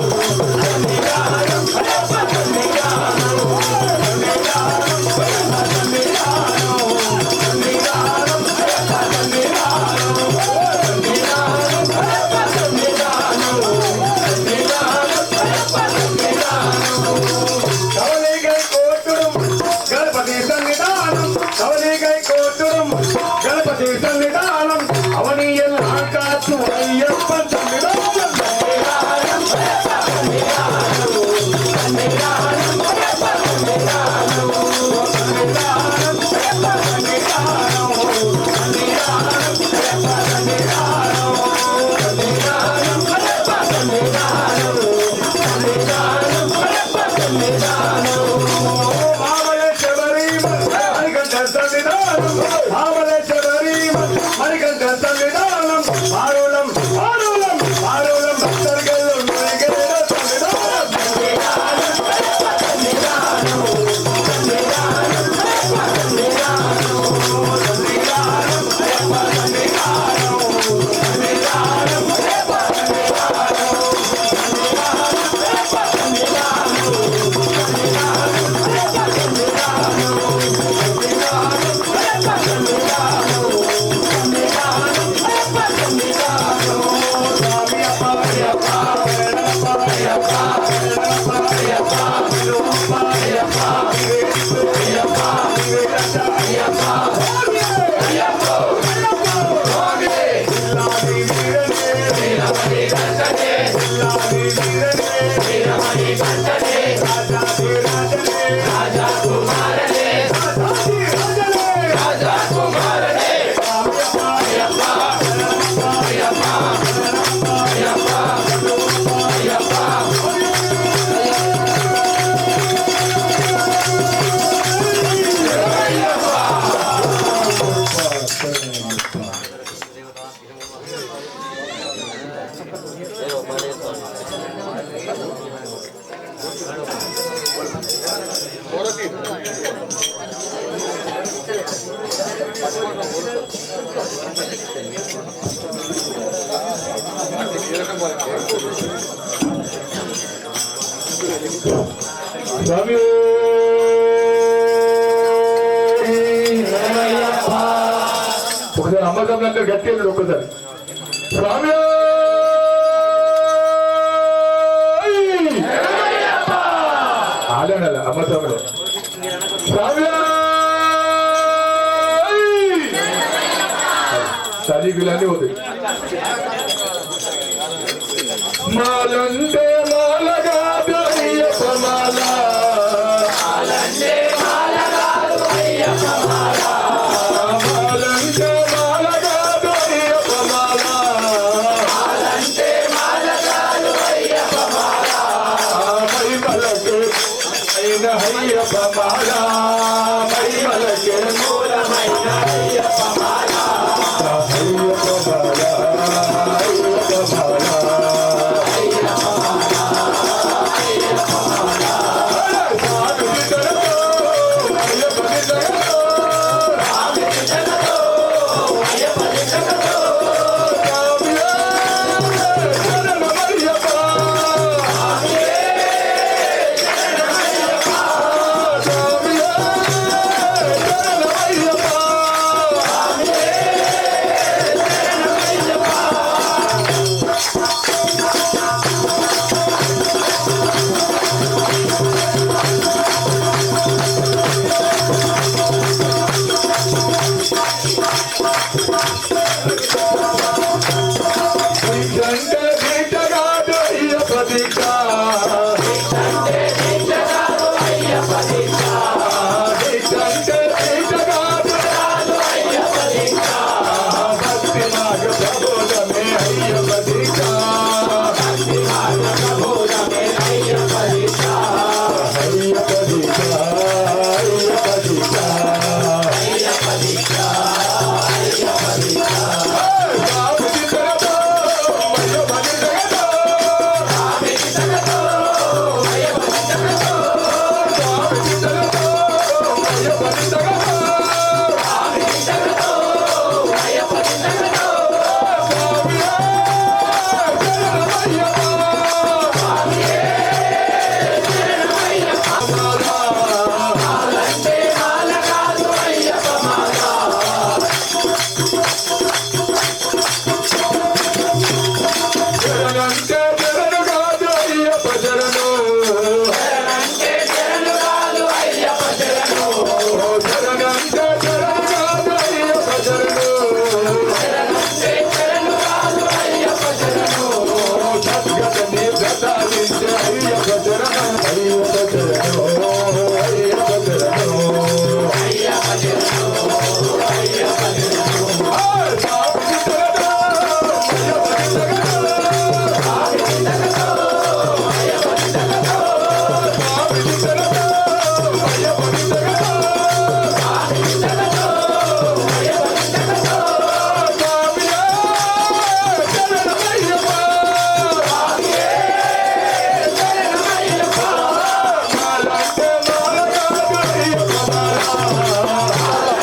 గణపతి సన్నిధానం స్వామి ఒకసారి అమ్మకంటే గట్టి అన్నాడు ఒక్కసారి స్వామి ఆడనಲ್ಲ అమ్మ స్వామిలో స్వామి చదివిలన్నీ పోతుంది మాలంటే మాలగా అయ్యప్ప మాల మాలంటే మాలగా అయ్యప్ప మాల అయ్యప్ప మాల మహిమలకే మూలమైన అయ్యప్ప మాల అయ్యప్ప మాల అయ్యప్ప మాల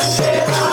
Shema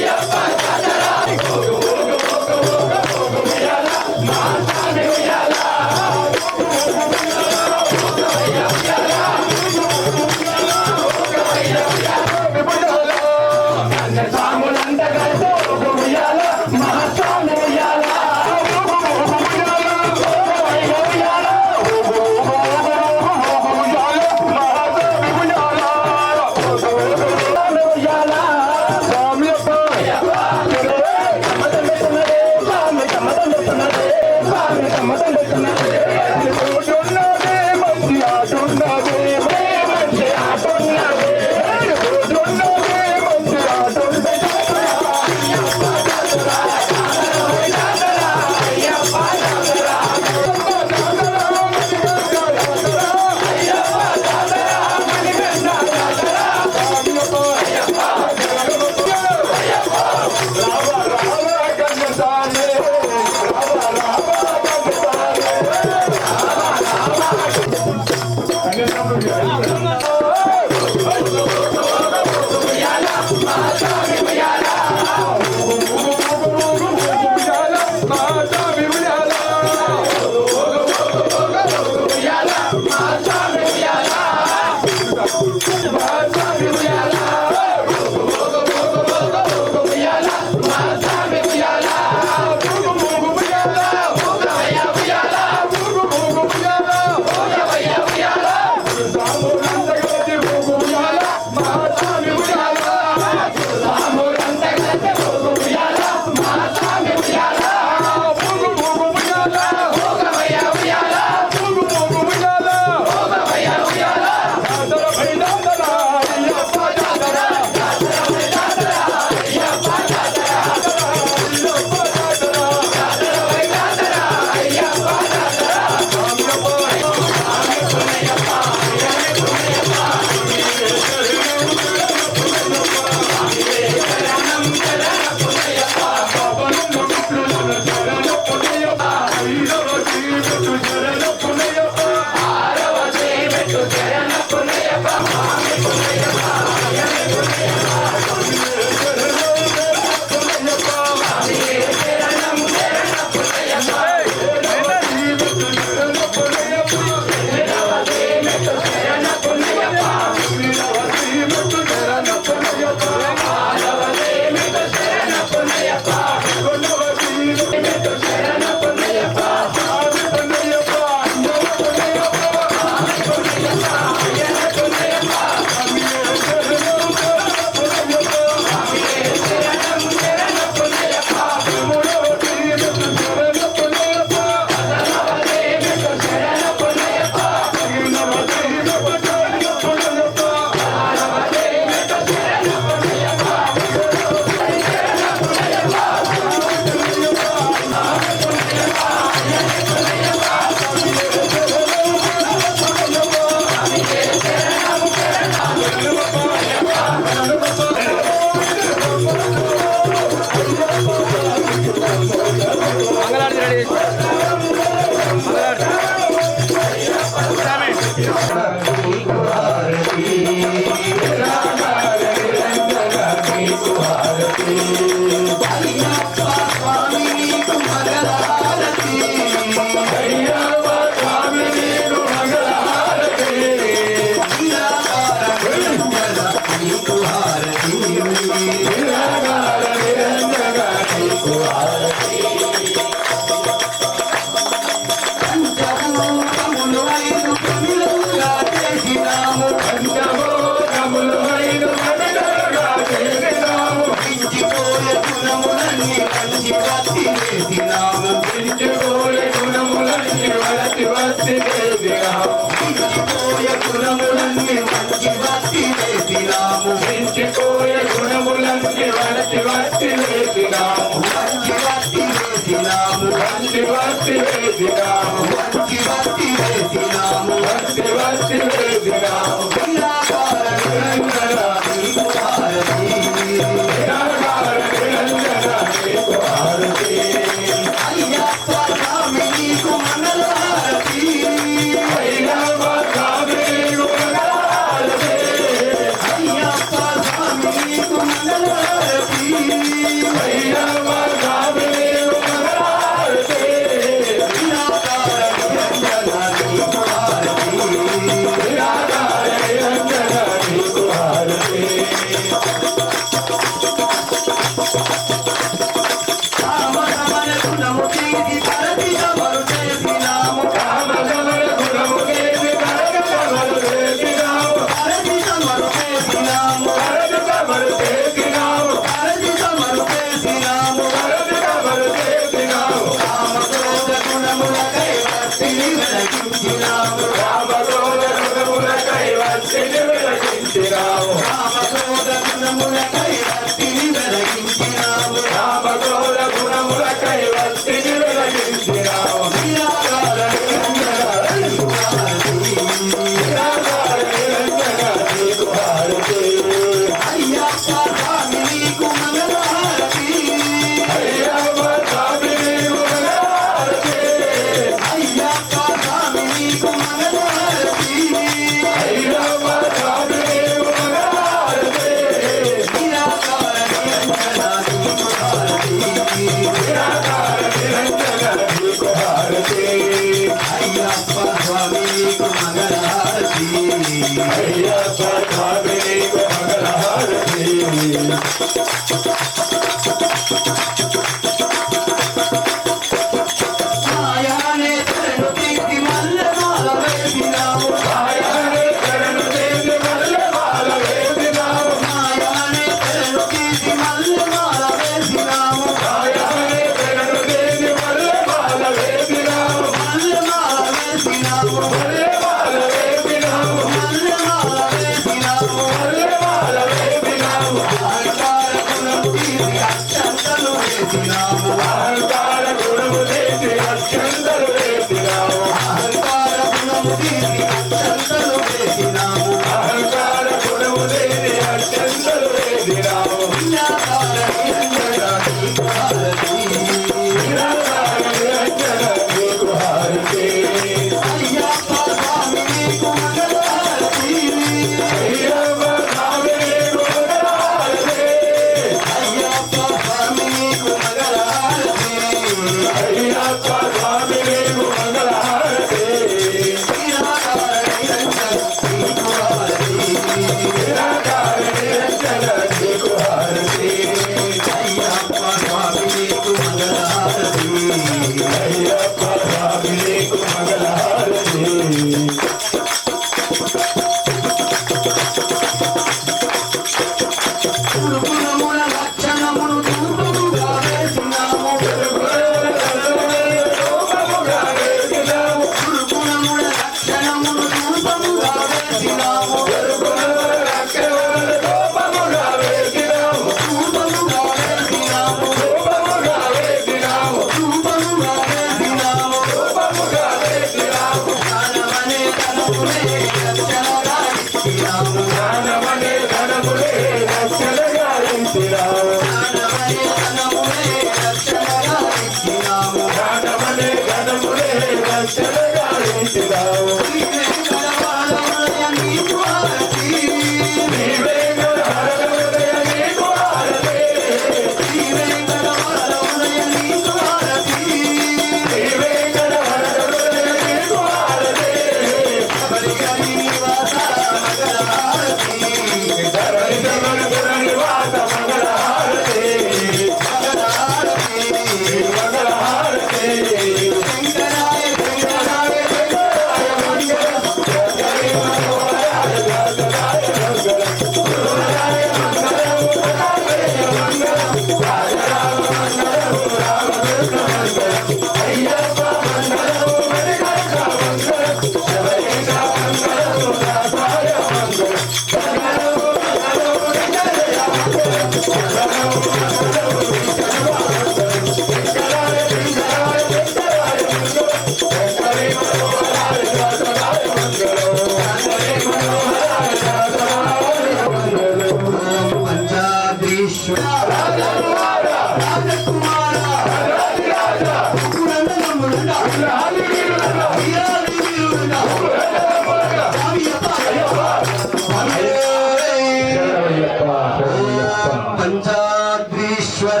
పంచాద్రీశ్వర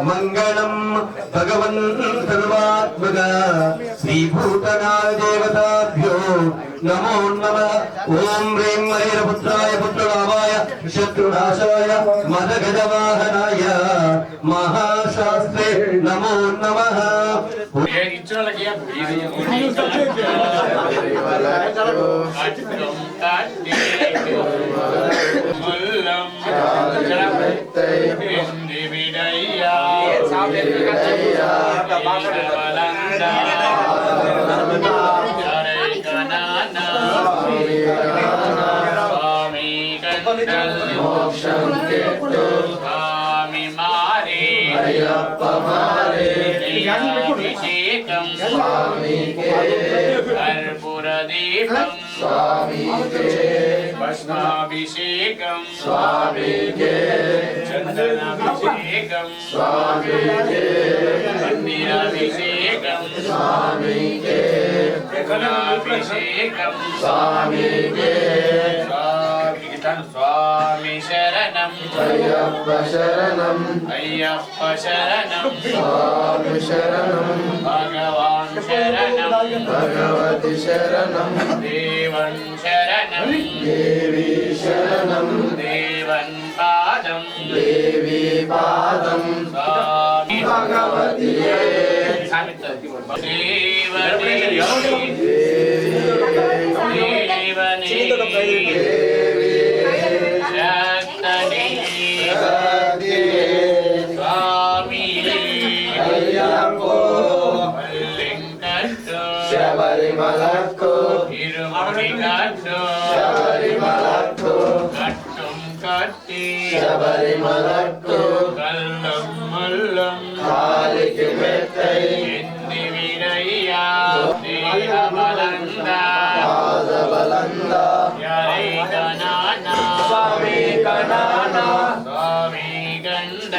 మంగళం భగవన్ సర్వాత్మక శ్రీభూతనాథ దేవతాభ్యో నమో నమః. ఓం హ్రీం హరిరపుత్రాయ పుత్రలాభాయ శత్రునాశాయ మదగజవాహనాయ మహాశాస్త్రే నమో నమః. India, అభిషేకం కర్పూరదీపం భస్మాభిషేకం చందనాభిషేకం మందిరాభిషేకం గుణాభిషేకం స్వామి శరణం అయ్యప్ప శరణం స్వామి శరణం భగవాన్ శరణం భగవతి శరణం దేవన్ శరణం దేవి శరణం దేవన్ పాదం దేవి పాదం స్వామి భగవతి శబరిమలకు శబరిమలకు కట్టి శబరిమలకు కల్లం మల్లం కాలికి మెత్తై ఎందివిరయ్యా దేహబలందా పాదబలంద జై గణాన స్వామి కణాన స్వామి గండ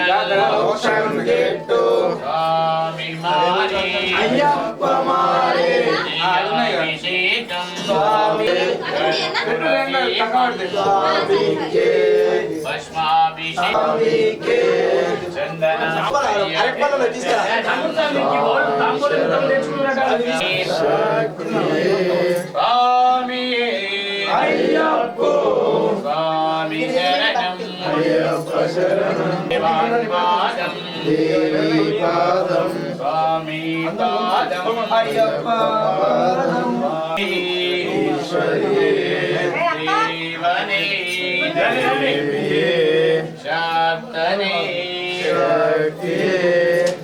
గెట్టు స్వామి మారి అయ్యప్ప మారే అభిషేకం స్వామి స్వామికే భస్మాభిషేకం స్వామికే చందన స్వామి అయ్యప్ప స్వామి శరణం అయ్యప్ప శరణం దేవాన్ పాదం దేవి పాదం స్వామి పాదం అయ్యప్ప పాదం ఈశ్వరి దేవనే దేవియే శాంతనే శక్తియే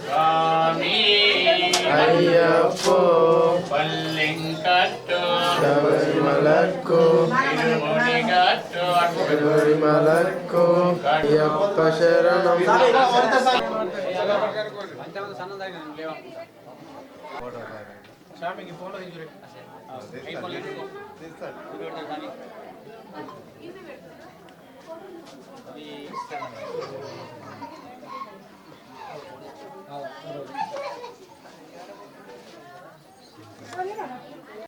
స్వామి అయ్యప్ప పల్లింకట్టు శబరిమలకు తిరుమునిగట్టు శబరిమలకు అయ్యప్ప శరణం స్వామికి ఫోన్లో తీసుకురే